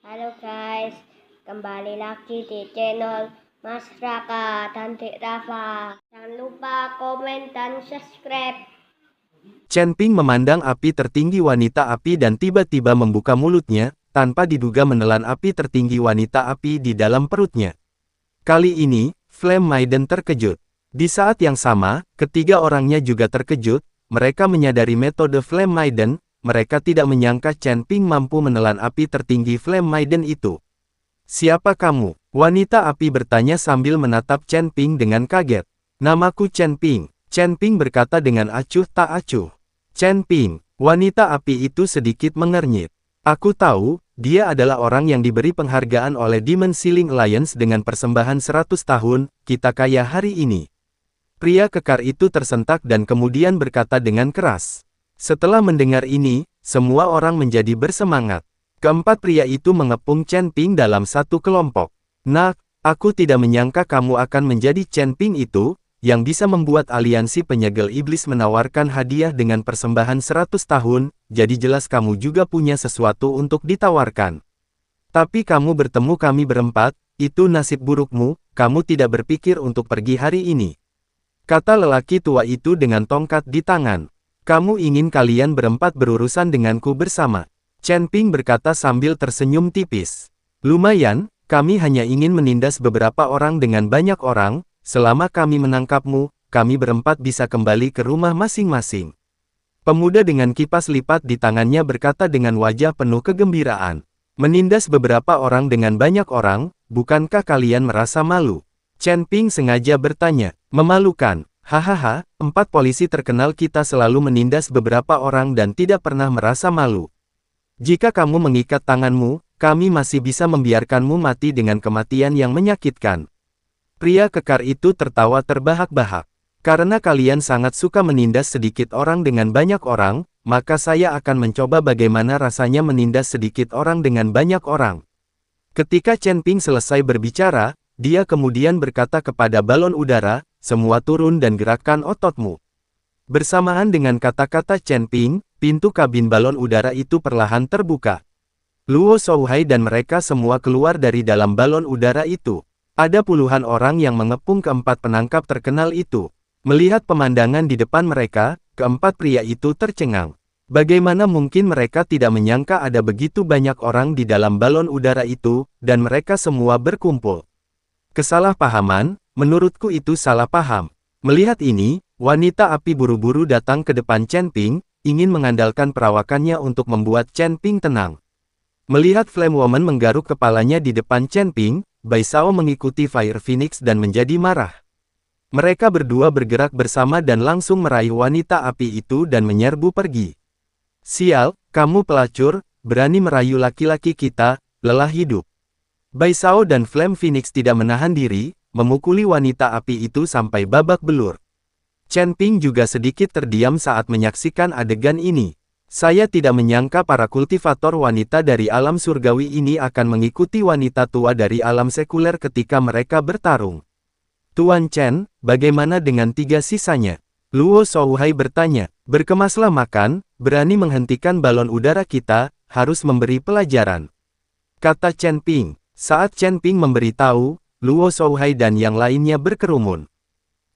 Halo guys, kembali lagi di channel Mas Raka dan Dek Rafa. Jangan lupa komen dan subscribe. Chen Ping memandang api tertinggi wanita api dan tiba-tiba membuka mulutnya, tanpa diduga menelan api tertinggi wanita api di dalam perutnya. Kali ini, Flame Maiden terkejut. Di saat yang sama, ketiga orangnya juga terkejut, mereka menyadari metode Flame Maiden, mereka tidak menyangka Chen Ping mampu menelan api tertinggi Flame Maiden itu. "Siapa kamu?" wanita api bertanya sambil menatap Chen Ping dengan kaget. "Namaku Chen Ping." Chen Ping berkata dengan acuh tak acuh. "Chen Ping," wanita api itu sedikit mengernyit. "Aku tahu, dia adalah orang yang diberi penghargaan oleh Demon Ceiling Alliance dengan persembahan 100 tahun, kita kaya hari ini." Pria kekar itu tersentak dan kemudian berkata dengan keras. Setelah mendengar ini, semua orang menjadi bersemangat. Keempat pria itu mengepung Chen Ping dalam satu kelompok. "Nak, aku tidak menyangka kamu akan menjadi Chen Ping itu, yang bisa membuat aliansi penyegel iblis menawarkan hadiah dengan persembahan 100 tahun, jadi jelas kamu juga punya sesuatu untuk ditawarkan. Tapi kamu bertemu kami berempat, itu nasib burukmu, kamu tidak berpikir untuk pergi hari ini," kata lelaki tua itu dengan tongkat di tangan. "Kamu ingin kalian berempat berurusan denganku bersama?" Chen Ping berkata sambil tersenyum tipis. "Lumayan, kami hanya ingin menindas beberapa orang dengan banyak orang, selama kami menangkapmu, kami berempat bisa kembali ke rumah masing-masing." Pemuda dengan kipas lipat di tangannya berkata dengan wajah penuh kegembiraan. "Menindas beberapa orang dengan banyak orang, bukankah kalian merasa malu?" Chen Ping sengaja bertanya. "Memalukan? Hahaha, 4 polisi terkenal kita selalu menindas beberapa orang dan tidak pernah merasa malu. Jika kamu mengikat tanganmu, kami masih bisa membiarkanmu mati dengan kematian yang menyakitkan." Pria kekar itu tertawa terbahak-bahak. "Karena kalian sangat suka menindas sedikit orang dengan banyak orang, maka saya akan mencoba bagaimana rasanya menindas sedikit orang dengan banyak orang." Ketika Chen Ping selesai berbicara, dia kemudian berkata kepada balon udara, "Semua turun dan gerakkan ototmu." Bersamaan dengan kata-kata Chen Ping, pintu kabin balon udara itu perlahan terbuka. Luo Shouhai dan mereka semua keluar dari dalam balon udara itu. Ada puluhan orang yang mengepung keempat penangkap terkenal itu. Melihat pemandangan di depan mereka, keempat pria itu tercengang. Bagaimana mungkin mereka tidak menyangka ada begitu banyak orang di dalam balon udara itu, dan mereka semua berkumpul. "Kesalahpahaman, menurutku itu salah paham." Melihat ini, wanita api buru-buru datang ke depan Chen Ping, ingin mengandalkan perawakannya untuk membuat Chen Ping tenang. Melihat Flame Woman menggaruk kepalanya di depan Chen Ping, Bai Shao mengikuti Fire Phoenix dan menjadi marah. Mereka berdua bergerak bersama dan langsung meraih wanita api itu dan menyerbu pergi. "Sial, kamu pelacur, berani merayu laki-laki kita, lelah hidup." Bai Shao dan Flame Phoenix tidak menahan diri, memukuli wanita api itu sampai babak belur. Chen Ping juga sedikit terdiam saat menyaksikan adegan ini. "Saya tidak menyangka para kultivator wanita dari alam surgawi ini akan mengikuti wanita tua dari alam sekuler ketika mereka bertarung. Tuan Chen, bagaimana dengan 3 sisanya?" Luo Shouhai bertanya. "Berkemaslah makan, berani menghentikan balon udara kita, harus memberi pelajaran," kata Chen Ping. Saat Chen Ping memberitahu, Luo Shouhai dan yang lainnya berkerumun.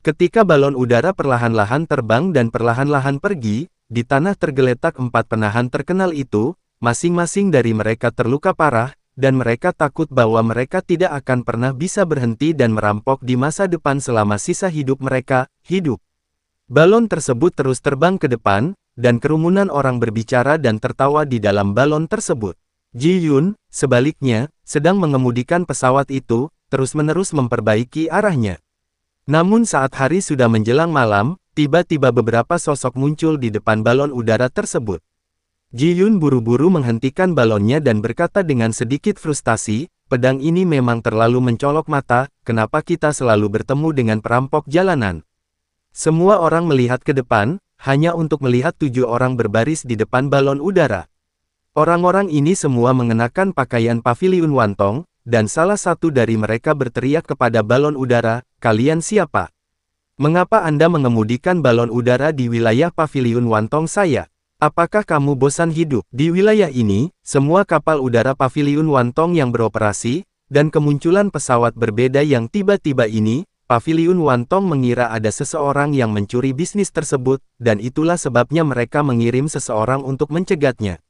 Ketika balon udara perlahan-lahan terbang dan perlahan-lahan pergi, di tanah tergeletak 4 penahan terkenal itu, masing-masing dari mereka terluka parah, dan mereka takut bahwa mereka tidak akan pernah bisa berhenti dan merampok di masa depan selama sisa hidup mereka, hidup. Balon tersebut terus terbang ke depan, dan kerumunan orang berbicara dan tertawa di dalam balon tersebut. Ji Yun, sebaliknya, sedang mengemudikan pesawat itu, terus-menerus memperbaiki arahnya. Namun saat hari sudah menjelang malam, tiba-tiba beberapa sosok muncul di depan balon udara tersebut. Ji Yun buru-buru menghentikan balonnya dan berkata dengan sedikit frustasi, "Pedang ini memang terlalu mencolok mata, kenapa kita selalu bertemu dengan perampok jalanan?" Semua orang melihat ke depan, hanya untuk melihat 7 orang berbaris di depan balon udara. Orang-orang ini semua mengenakan pakaian paviliun Wantong, dan salah satu dari mereka berteriak kepada balon udara, "Kalian siapa? Mengapa Anda mengemudikan balon udara di wilayah paviliun Wantong saya?" Apakah kamu bosan hidup? Di wilayah ini, semua kapal udara Paviliun Wantong yang beroperasi, dan kemunculan pesawat berbeda yang tiba-tiba ini, Paviliun Wantong mengira ada seseorang yang mencuri bisnis tersebut, dan itulah sebabnya mereka mengirim seseorang untuk mencegatnya.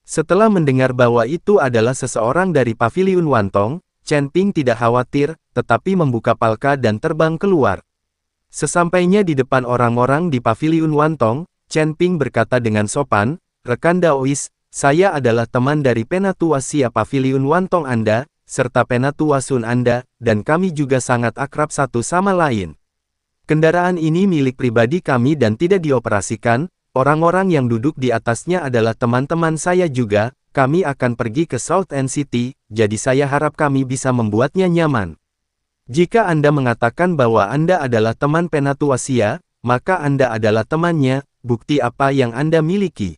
Setelah mendengar bahwa itu adalah seseorang dari Paviliun Wantong, Chen Ping tidak khawatir, tetapi membuka palka dan terbang keluar. Sesampainya di depan orang-orang di Paviliun Wantong, Chen Ping berkata dengan sopan, "Rekan Daois, saya adalah teman dari Penatua Sia Paviliun Wantong Anda, serta Penatua Sun Anda, dan kami juga sangat akrab satu sama lain. Kendaraan ini milik pribadi kami dan tidak dioperasikan, orang-orang yang duduk di atasnya adalah teman-teman saya juga, kami akan pergi ke South End City, jadi saya harap kami bisa membuatnya nyaman. Jika Anda mengatakan bahwa Anda adalah teman Penatua Sia, maka Anda adalah temannya, bukti apa yang Anda miliki?"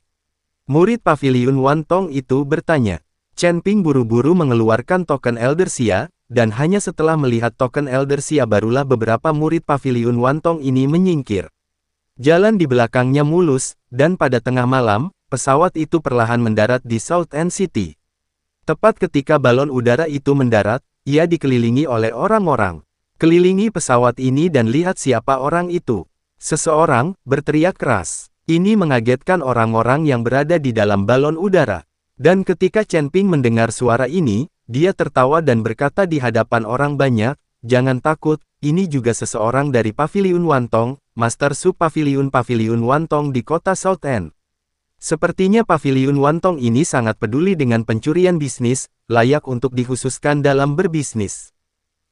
Murid Paviliun Wantong itu bertanya. Chen Ping buru-buru mengeluarkan token Elder Sia, dan hanya setelah melihat token Elder Sia barulah beberapa murid Paviliun Wantong ini menyingkir. Jalan di belakangnya mulus, dan pada tengah malam, pesawat itu perlahan mendarat di South End City. Tepat ketika balon udara itu mendarat, ia dikelilingi oleh orang-orang. Kelilingi pesawat ini dan lihat siapa orang itu. Seseorang berteriak keras. Ini mengagetkan orang-orang yang berada di dalam balon udara. Dan ketika Chen Ping mendengar suara ini, dia tertawa dan berkata di hadapan orang banyak, "Jangan takut, ini juga seseorang dari Paviliun Wantong, Master Sub Paviliun Wantong di kota South End. Sepertinya Paviliun Wantong ini sangat peduli dengan pencurian bisnis, layak untuk dikhususkan dalam berbisnis."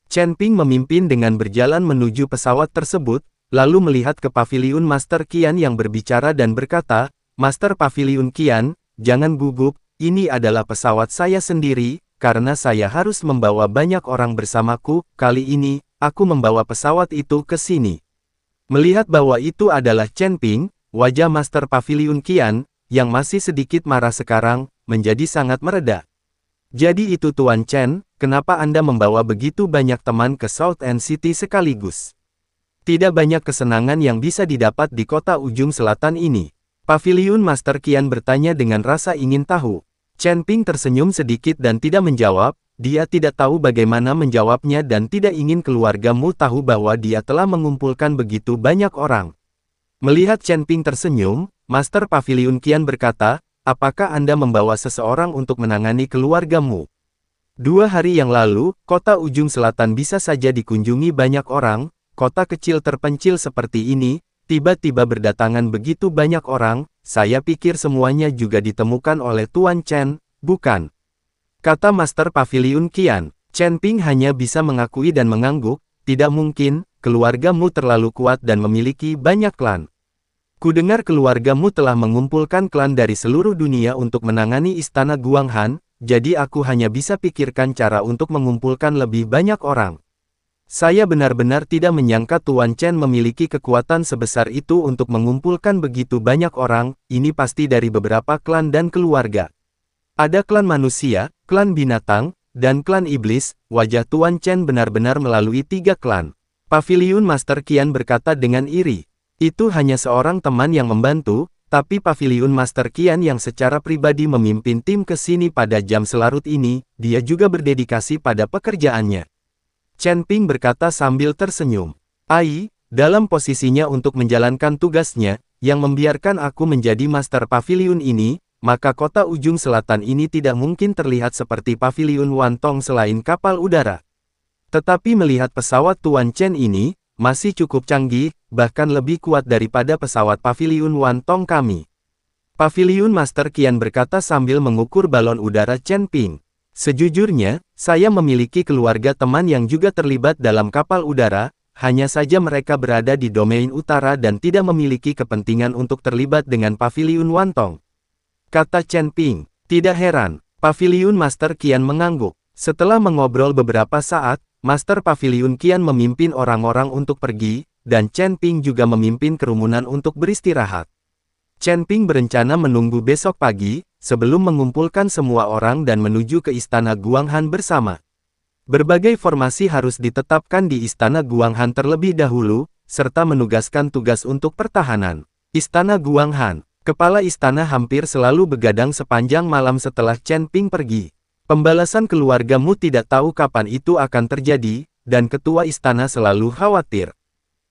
Chen Ping memimpin dengan berjalan menuju pesawat tersebut, lalu melihat ke Paviliun Master Qian yang berbicara dan berkata, "Master Paviliun Qian, jangan gugup. Ini adalah pesawat saya sendiri, karena saya harus membawa banyak orang bersamaku, kali ini, aku membawa pesawat itu ke sini." Melihat bahwa itu adalah Chen Ping, wajah Master Paviliun Qian, yang masih sedikit marah sekarang, menjadi sangat mereda. "Jadi itu Tuan Chen, kenapa Anda membawa begitu banyak teman ke South End City sekaligus? Tidak banyak kesenangan yang bisa didapat di kota ujung selatan ini." Paviliun Master Qian bertanya dengan rasa ingin tahu. Chen Ping tersenyum sedikit dan tidak menjawab, dia tidak tahu bagaimana menjawabnya dan tidak ingin keluargamu tahu bahwa dia telah mengumpulkan begitu banyak orang. Melihat Chen Ping tersenyum, Master Paviliun Qian berkata, "Apakah Anda membawa seseorang untuk menangani keluargamu? 2 hari yang lalu, kota ujung selatan bisa saja dikunjungi banyak orang, kota kecil terpencil seperti ini, tiba-tiba berdatangan begitu banyak orang, saya pikir semuanya juga ditemukan oleh Tuan Chen, bukan?" Kata Master Paviliun Qian. Chen Ping hanya bisa mengakui dan mengangguk, "Tidak mungkin, keluargamu terlalu kuat dan memiliki banyak klan. Kudengar keluargamu telah mengumpulkan klan dari seluruh dunia untuk menangani istana Guanghan, jadi aku hanya bisa pikirkan cara untuk mengumpulkan lebih banyak orang. Saya benar-benar tidak menyangka Tuan Chen memiliki kekuatan sebesar itu untuk mengumpulkan begitu banyak orang, ini pasti dari beberapa klan dan keluarga. Ada klan manusia, klan binatang, dan klan iblis." Wajah Tuan Chen benar-benar melalui 3 klan. Paviliun Master Qian berkata dengan iri. Itu hanya seorang teman yang membantu, tapi Paviliun Master Qian yang secara pribadi memimpin tim ke sini pada jam selarut ini, dia juga berdedikasi pada pekerjaannya. Chen Ping berkata sambil tersenyum. "Ai, dalam posisinya untuk menjalankan tugasnya, yang membiarkan aku menjadi Master Paviliun ini, maka kota ujung selatan ini tidak mungkin terlihat seperti Paviliun Wantong selain kapal udara. Tetapi melihat pesawat Tuan Chen ini, masih cukup canggih, bahkan lebih kuat daripada pesawat Paviliun Wantong kami." Paviliun Master Qian berkata sambil mengukur balon udara Chen Ping. "Sejujurnya, saya memiliki keluarga teman yang juga terlibat dalam kapal udara, hanya saja mereka berada di domain utara dan tidak memiliki kepentingan untuk terlibat dengan Paviliun Wantong." Kata Chen Ping. Tidak heran, Paviliun Master Qian mengangguk. Setelah mengobrol beberapa saat, Master Paviliun Qian memimpin orang-orang untuk pergi, dan Chen Ping juga memimpin kerumunan untuk beristirahat. Chen Ping berencana menunggu besok pagi, sebelum mengumpulkan semua orang dan menuju ke Istana Guanghan bersama. Berbagai formasi harus ditetapkan di Istana Guanghan terlebih dahulu, serta menugaskan tugas untuk pertahanan. Istana Guanghan. Kepala istana hampir selalu begadang sepanjang malam setelah Chen Ping pergi. Pembalasan keluargamu tidak tahu kapan itu akan terjadi, dan ketua istana selalu khawatir.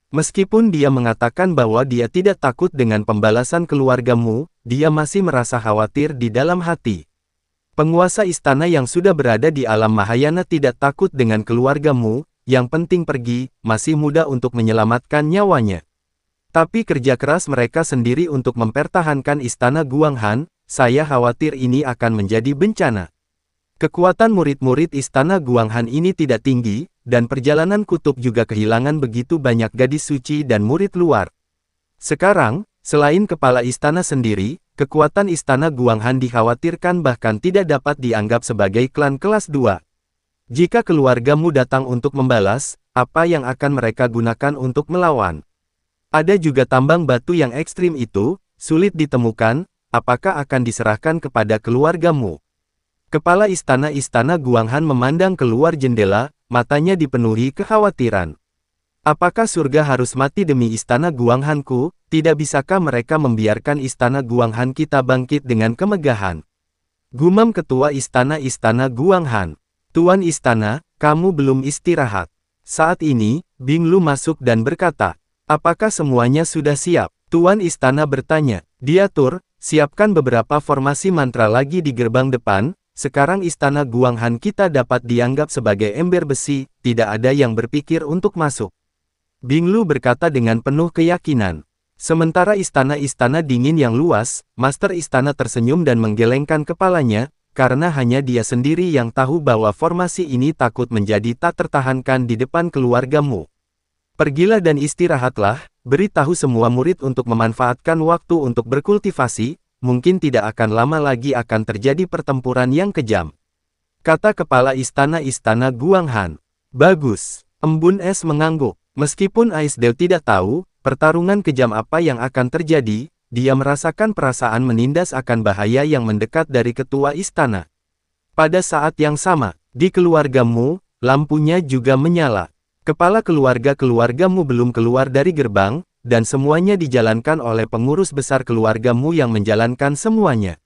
Meskipun dia mengatakan bahwa dia tidak takut dengan pembalasan keluargamu, dia masih merasa khawatir di dalam hati. Penguasa istana yang sudah berada di alam Mahayana tidak takut dengan keluargamu, yang penting pergi, masih muda untuk menyelamatkan nyawanya. Tapi kerja keras mereka sendiri untuk mempertahankan istana Guanghan, saya khawatir ini akan menjadi bencana. Kekuatan murid-murid istana Guanghan ini tidak tinggi, dan perjalanan kutub juga kehilangan begitu banyak gadis suci dan murid luar. Sekarang, selain kepala istana sendiri, kekuatan istana Guanghan dikhawatirkan bahkan tidak dapat dianggap sebagai klan kelas 2. Jika keluargamu datang untuk membalas, apa yang akan mereka gunakan untuk melawan? Ada juga tambang batu yang ekstrim itu, sulit ditemukan, apakah akan diserahkan kepada keluargamu? Kepala istana Guanghan memandang keluar jendela, matanya dipenuhi kekhawatiran. Apakah surga harus mati demi istana Guanghanku? Tidak bisakah mereka membiarkan istana Guanghan kita bangkit dengan kemegahan? Gumam ketua istana Guanghan. Tuan istana, kamu belum istirahat. Saat ini, Bing Lu masuk dan berkata, apakah semuanya sudah siap? Tuan istana bertanya. Diatur, siapkan beberapa formasi mantra lagi di gerbang depan. Sekarang istana Guanghan kita dapat dianggap sebagai ember besi, tidak ada yang berpikir untuk masuk. Bing Lu berkata dengan penuh keyakinan. Sementara istana dingin yang luas, Master Istana tersenyum dan menggelengkan kepalanya, karena hanya dia sendiri yang tahu bahwa formasi ini takut menjadi tak tertahankan di depan keluargamu. Pergilah dan istirahatlah, beritahu semua murid untuk memanfaatkan waktu untuk berkultivasi, mungkin tidak akan lama lagi akan terjadi pertempuran yang kejam. Kata kepala istana Guanghan. Bagus. Embun Es mengangguk. Meskipun Aisdeo tidak tahu, pertarungan kejam apa yang akan terjadi, dia merasakan perasaan menindas akan bahaya yang mendekat dari ketua istana. Pada saat yang sama, di keluargamu, lampunya juga menyala. Kepala keluargamu belum keluar dari gerbang, dan semuanya dijalankan oleh pengurus besar keluargamu yang menjalankan semuanya.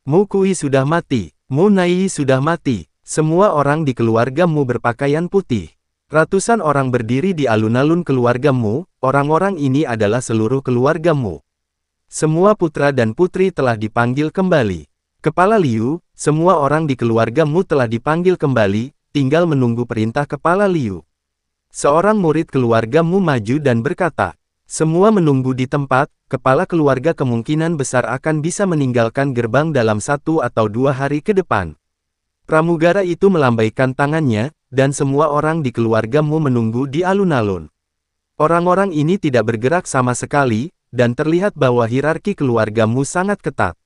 Mu Kui sudah mati, Mu Nai sudah mati, semua orang di keluargamu berpakaian putih. Ratusan orang berdiri di alun-alun keluargamu, orang-orang ini adalah seluruh keluargamu. Semua putra dan putri telah dipanggil kembali. Kepala Liu, semua orang di keluargamu telah dipanggil kembali, tinggal menunggu perintah Kepala Liu. Seorang murid keluargamu maju dan berkata, semua menunggu di tempat, kepala keluarga kemungkinan besar akan bisa meninggalkan gerbang dalam 1 atau 2 hari ke depan. Pramugara itu melambaikan tangannya, dan semua orang di keluargamu menunggu di alun-alun. Orang-orang ini tidak bergerak sama sekali, dan terlihat bahwa hierarki keluargamu sangat ketat.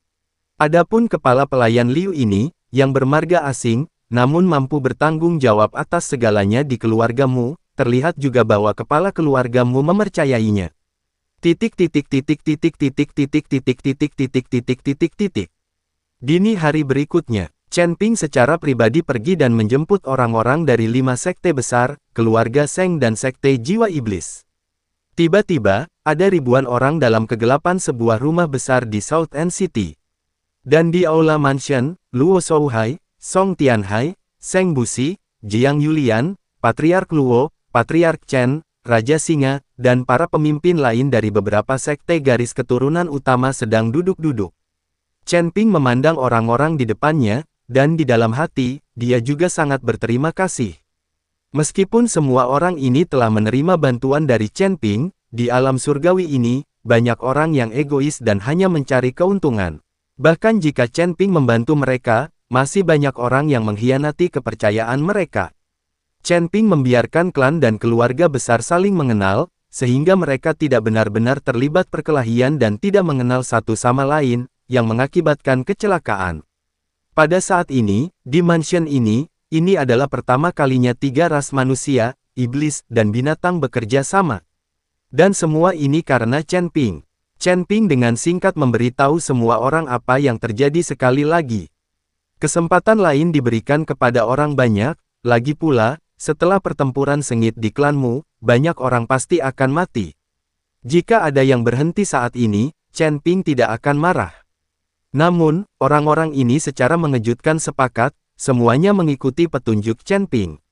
Adapun kepala pelayan Liu ini, yang bermarga asing, namun mampu bertanggung jawab atas segalanya di keluargamu, terlihat juga bahwa kepala keluargamu mempercayainya. Dini hari berikutnya, Chen Ping secara pribadi pergi dan menjemput orang-orang dari 5 sekte besar, keluarga Seng dan sekte jiwa iblis. Tiba-tiba, ada ribuan orang dalam kegelapan sebuah rumah besar di South End City. Dan di Aula Mansion, Luo Shouhai, Song Tianhai, Seng Busi, Jiang Yulian, Patriark Luo, Patriark Chen, Raja Singa, dan para pemimpin lain dari beberapa sekte garis keturunan utama sedang duduk-duduk. Chen Ping memandang orang-orang di depannya, dan di dalam hati, dia juga sangat berterima kasih. Meskipun semua orang ini telah menerima bantuan dari Chen Ping, di alam surgawi ini, banyak orang yang egois dan hanya mencari keuntungan. Bahkan jika Chen Ping membantu mereka, masih banyak orang yang mengkhianati kepercayaan mereka. Chen Ping membiarkan klan dan keluarga besar saling mengenal, sehingga mereka tidak benar-benar terlibat perkelahian dan tidak mengenal satu sama lain, yang mengakibatkan kecelakaan. Pada saat ini, di mansion ini adalah pertama kalinya 3 ras manusia, iblis, dan binatang bekerja sama. Dan semua ini karena Chen Ping. Chen Ping dengan singkat memberitahu semua orang apa yang terjadi sekali lagi. Kesempatan lain diberikan kepada orang banyak, lagi pula, setelah pertempuran sengit di klanmu, banyak orang pasti akan mati. Jika ada yang berhenti saat ini, Chen Ping tidak akan marah. Namun, orang-orang ini secara mengejutkan sepakat, semuanya mengikuti petunjuk Chen Ping.